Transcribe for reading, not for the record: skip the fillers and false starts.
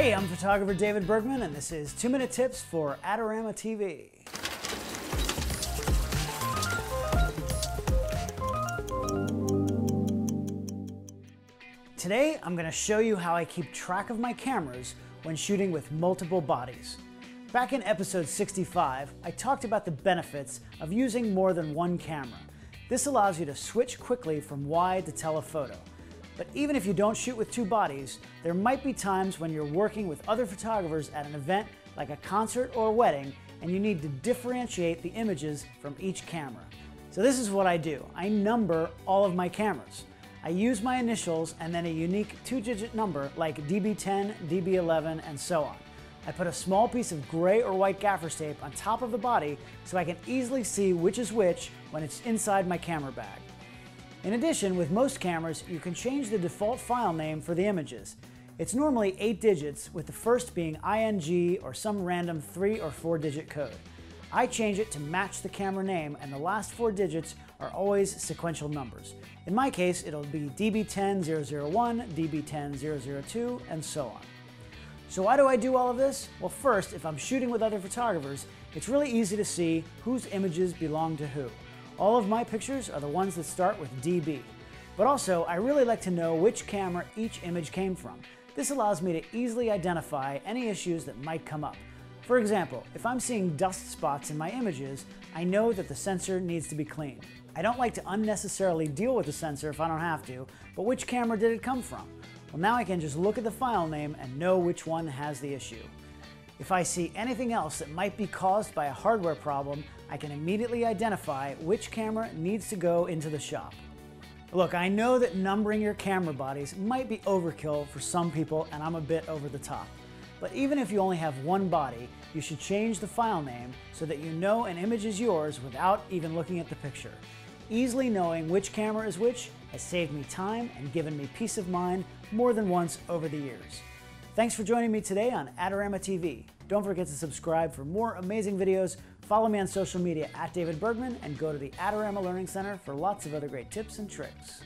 Hey, I'm photographer David Bergman, and this is 2-Minute Tips for Adorama TV. Today, I'm going to show you how I keep track of my cameras when shooting with multiple bodies. Back in episode 65, I talked about the benefits of using more than one camera. This allows you to switch quickly from wide to telephoto. But even if you don't shoot with two bodies, there might be times when you're working with other photographers at an event like a concert or a wedding, and you need to differentiate the images from each camera. So this is what I do. I number all of my cameras. I use my initials and then a unique 2-digit number like DB10, DB11, and so on. I put a small piece of gray or white gaffer's tape on top of the body so I can easily see which is which when it's inside my camera bag. In addition, with most cameras, you can change the default file name for the images. It's normally 8 digits, with the first being ING or some random 3 or 4-digit code. I change it to match the camera name, and the last 4 digits are always sequential numbers. In my case, it'll be DB10001, DB10002, and so on. So why do I do all of this? Well, first, if I'm shooting with other photographers, it's really easy to see whose images belong to who. All of my pictures are the ones that start with DB. But also, I really like to know which camera each image came from. This allows me to easily identify any issues that might come up. For example, if I'm seeing dust spots in my images, I know that the sensor needs to be cleaned. I don't like to unnecessarily deal with the sensor if I don't have to, but which camera did it come from? Well, now I can just look at the file name and know which one has the issue. If I see anything else that might be caused by a hardware problem, I can immediately identify which camera needs to go into the shop. Look, I know that numbering your camera bodies might be overkill for some people, and I'm a bit over the top. But even if you only have one body, you should change the file name so that you know an image is yours without even looking at the picture. Easily knowing which camera is which has saved me time and given me peace of mind more than once over the years. Thanks for joining me today on Adorama TV. Don't forget to subscribe for more amazing videos, follow me on social media at David Bergman, and go to the Adorama Learning Center for lots of other great tips and tricks.